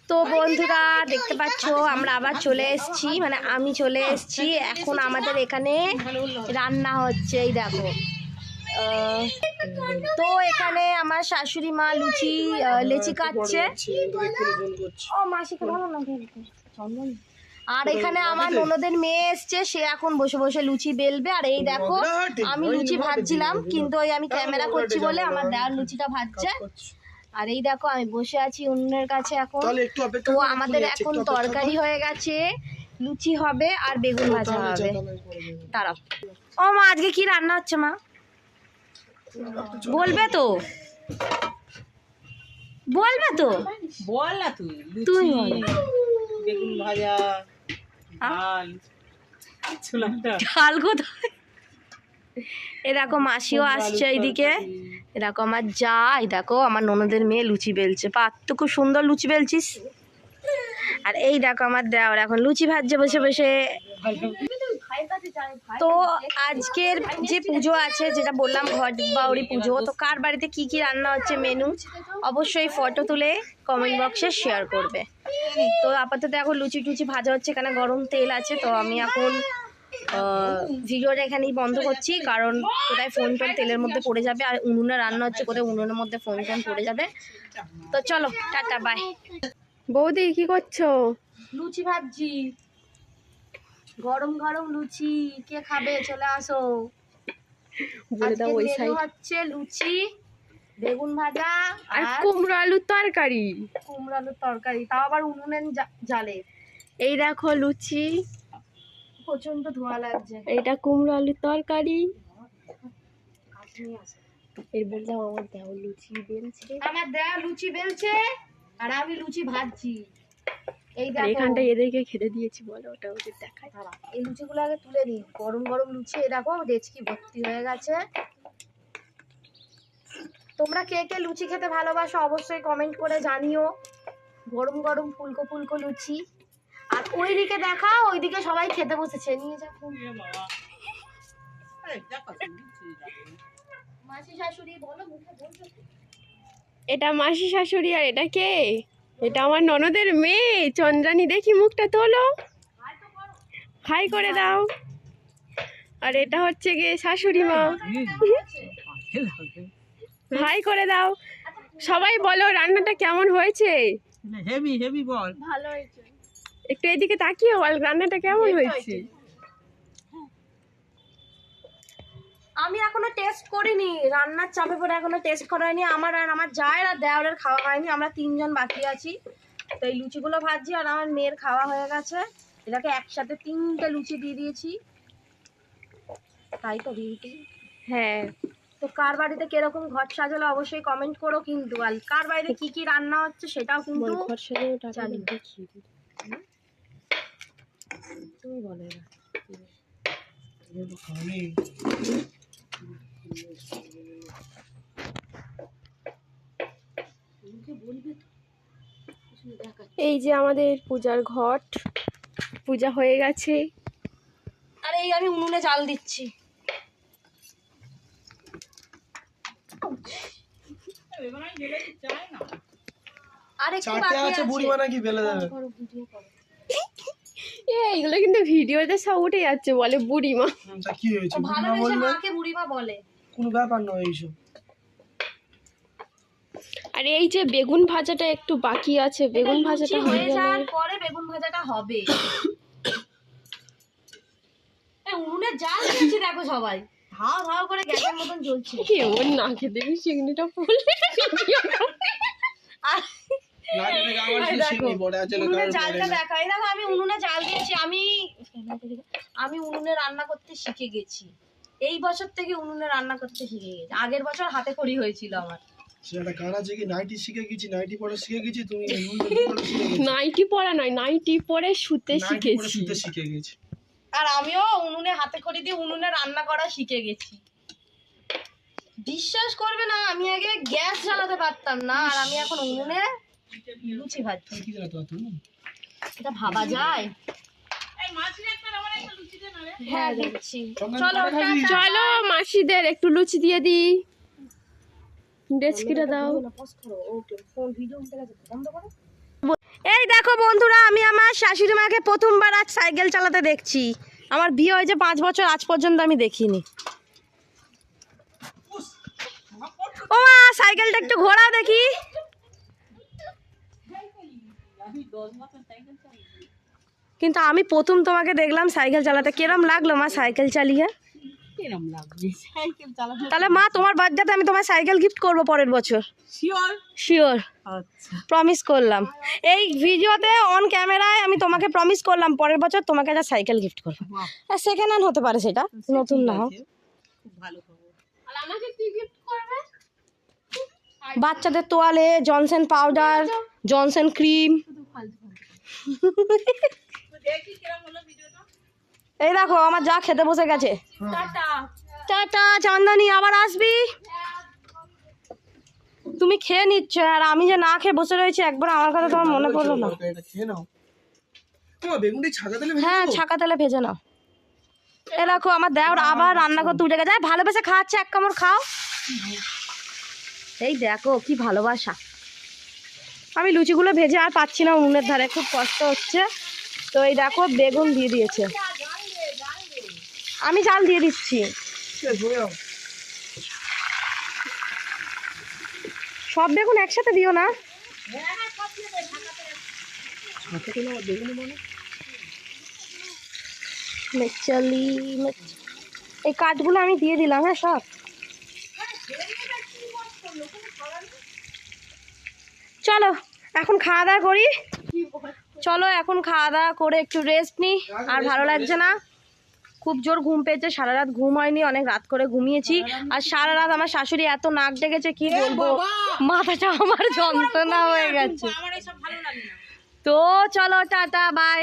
তো বন্ধুরা দেখতে পাচ্ছ আমরা আবার চলে এসেছি, মানে আমি চলে এসেছি। এখন আমাদের এখানে রান্না হচ্ছে, এই দেখো। তো এখানে আমার শাশুড়ি মা লেচি কাটছে। ও মাসিকে ভালো না। আর এখানে আমার ননদের মেয়ে এসছে, সে এখন বসে বসে লুচি বেলবে। আর এই দেখো আমি লুচি ভাজছিলাম, কিন্তু ওই আমি ক্যামেরা করছি বলে আমার দেওয়ার লুচিটা ভাজছে। আর এই দেখো আমি বসে আছি উনুনের কাছে এখন। তো আমাদের এখন তরকারি হয়ে গেছে, লুচি হবে আর বেগুন ভাজা হবে। তারা ও মা আজকে কি রান্না হচ্ছে মা? বলবে তো, বলবে তো, বল না তুই। তুই বেগুন ভাজা, ডাল কোথায়? এ দেখো মাসিও আসছে এইদিকে। এ দেখো আমার যা, এই দেখো আমার ননদের মেয়ে লুচি বেলছে। পাত তো খুব সুন্দর লুচি বেলছিস। আর এই দেখো আমার দেওর এখন লুচি ভাজছে বসে বসে। তো আজকের যে পুজো আছে, যেটা বললাম ঘট বাউরি পুজো, তো কার বাড়িতে কি কি রান্না হচ্ছে মেনু অবশ্যই ফটো তুলে কমেন্ট বক্সে শেয়ার করবে। তো আপাতত এখন লুচি টুচি ভাজা হচ্ছে, এখানে গরম তেল আছে। তো আমি এখন ভিডিওটা এখানেই বন্ধ করছি, কারণ কোথায় ফোন টোন তেলের মধ্যে পড়ে যাবে। আর উনুনে রান্না হচ্ছে, কোথায় উনুনের মধ্যে ফোন টোন পড়ে যাবে। তো চলো টাটা বাই। বৌদি কি করছো? লুচি ভাজছি, গরম গরম লুচি। কে খাবে চলে আসো। বলে দাও ওই সাইড। হচ্ছে লুচি, বেগুন ভাজা আর কুমড়ো আলুর তরকারি। কুমড়ো আলুর তরকারি, তাও আবার উনুনের জালে। এই দেখো লুচি, প্রচন্ড ধোঁয়া লাগছে। এইটা কুমড়ো আলুর তরকারি। এর বললাম আমার দেওর লুচি বেলছে, আমার দেওয়া লুচি বেলছে আর আমি লুচি ভাজছি। এই দেখো এখানটা এদেরকে খেতে দিয়েছি, বলো ওটা ওদের দেখায়। এই লুচিগুলো আগে তুলে নিই, গরম গরম লুচি। এই দেখো ডেচকি ভর্তি হয়ে গেছে। তোমরা কে কে লুচি খেতে ভালোবাসো অবশ্যই কমেন্ট করে জানিও। গরম গরম ফুলকো ফুলকো লুচি। আর ওইদিকে দেখা, ওইদিকে সবাই খেতে বসেছে। নিয়ে যা মাসি শাশুড়ি বলো, মুখে বলছো। এটা মাসি শাশুড়ি। আর এটা কে? এটা আমার ননদের মেয়ে চন্দ্রানী। দেখি মুখটা তোলো, হাই করে দাও। আর এটা হচ্ছে গিয়ে শাশুড়ি মা, হাই করে দাও। সবাই বলো রান্নাটা কেমন হয়েছে? হেভি হেভি বল। ভালো হয়েছে। একটু এদিকে তাকিয়ে বল রান্নাটা কেমন হয়েছে। আমি এখনো টেস্ট করিনি, রান্নার চাপে পড়ে এখনো টেস্ট করা হয়নি। আমার আর আমার জায়ের আর দেওরের খাওয়া হয়নি, আমরা তিনজন বাকি আছি। তো এই লুচিগুলো ভাজছি, আর আমার মেয়ের খাওয়া হয়ে গেছে। এটাকে একসাথে 3টে লুচি দিয়ে দিয়েছি, তাই তো দিদি। হ্যাঁ, তো কার বাড়িতে কিরকম ঘর সাজালো অবশ্যই কমেন্ট করো কিন্তু। আর কার বাড়িতে কি কি রান্না হচ্ছে সেটাও কিন্তু ঘর সাজানোটা জানি। দেখিয়ে দিই। তুমি বলো এবার। এই যে আমাদের পূজার ঘট, পূজা হয়ে গেছে। আর এই আমি উনুনে জাল দিচ্ছি। আর একটু বাকি আছে। বুড়িমা নাকি বেলে দেবে। এইগুলো কিন্তু ভিডিওতে সব উঠে যাচ্ছে, বলে বুড়িমা। তা কি হয়েছে? ভালোবেসে মাকে বুড়িমা বলে, কোনো ব্যাপার নয় এইসব। আর এই যে বেগুন ভাজাটা একটু বাকি আছে, বেগুন ভাজাটা হয়ে হয়ে যাওয়ার গেলে পরে বেগুন ভাজাটা হবে। উনুনে জাল দিয়েছি দেখো সবাই, হাও হাও করে গ্যাসের মতন জ্বলছে। কেমন নাকে দেখি চিংড়িটা ফুলে। উনুনে জালটা দেখা, এই দেখো আমি উনুনে জাল দিয়েছি। আমি উনুনে রান্না করতে শিখে গেছি এই বছর থেকে। উনুনে রান্না করতে শিখে গেছি, আগের বছর হাতে খড়ি হয়েছিল আমার। সেটা গান আছে কি নাইটি শিখে গেছি, নাইটি পরে শিখে গেছি। তুমি নাইটি পরা নয়, নাইটি পরে শুতে শিখেছি। শুতে শিখে গেছি। আর আমিও উনুনে হাতে খড়ি দিয়ে উনুনে রান্না করা শিখে গেছি। বিশ্বাস করবে না, আমি আগে গ্যাস জ্বালাতে পারতাম না, আর আমি এখন উনুনে লুচি ভাজছি। এটা ভাবা যায়? হ্যাঁ দিচ্ছি। চলো চলো মাসিদের একটু লুচি দিয়ে দিই। ডেচকিটা দাও। এই দেখো বন্ধুরা, আমি আমার শাশুড়ি মাকে প্রথমবার আজ সাইকেল চালাতে দেখছি। আমার বিয়ে হয়েছে 5 বছর, আজ পর্যন্ত আমি দেখিনি। ও মা, সাইকেলটা একটু ঘোরাও দেখি। কিন্তু আমি প্রথম তোমাকে দেখলাম সাইকেল চালাতে, কিরম লাগলো মা সাইকেল চালিয়ে? কিরম লাগছে সাইকেল চালাতে? তাহলে মা তোমার বার্থডেতে আমি তোমার সাইকেল গিফট করবো পরের বছর। শিওর? শিওর, আচ্ছা, প্রমিস করলাম। এই ভিডিওতে অন ক্যামেরায় আমি তোমাকে প্রমিস করলাম পরের বছর তোমাকে একটা সাইকেল গিফট করবো। বাহ, সেকেন্ড হ্যান্ড হতে পারে, সেটা নতুন ঠিক না হোক। আছে, খুব ভালো খবর। আর আমাকে কি গিফট করবে? বাচ্চাদের তোয়ালে, জনসন পাউডার, জনসন ক্রিম। দেখি কিরম হলো ভিডিওটা। এই দেখো আমার যা খেতে বসে গেছে। টাটা। টাটা চাঁদানি, আবার আসবি। তুমি খেয়ে নিচ্ছ আর আমি যে না খেয়ে বসে রয়েছি, একবার আমার কথা তোমার মনে পড়লো না? এটা খেয়ে নাও। তোমার বেগুনটি ছাকা তেলে ভেজে হ্যাঁ, দেবো? ছাকা তেলে ভেজে নাও। এ দেখো আমার দেওর আবার রান্না করতে উঠে গেছে। ভালোবেসে খাচ্ছে, এক কামড় খাও। এই দেখো কি ভালোবাসা। আমি লুচিগুলো ভেজে আর পাচ্ছি না উনুনের ধারে, খুব কষ্ট হচ্ছে। তো এই দেখো বেগুন দিয়ে দিয়েছে, আমি জাল দিয়ে দিচ্ছি। শেষ হয়ে যাও। সব বেগুন একসাথে দিও না। ছাকা তেলে আবার বেগুনি মানে? মেচালি এই কাঠগুলো আমি দিয়ে দিলাম। হ্যাঁ সব। চলো এখন খাওয়া দাওয়া করি। চলো এখন খাওয়া দাওয়া করে একটু রেস্ট নিই। আর ভালো লাগছে না, খুব জোর ঘুম পেয়েছে। সারা রাত ঘুম হয়নি, অনেক রাত করে ঘুমিয়েছি। আর সারা রাত আমার শাশুড়ি এত নাক ডেকেছে কি বলবো, মাথাটা আমার যন্ত্রণা হয়ে গেছে। আমার এসব ভালো লাগে না। তো চলো টাটা বাই।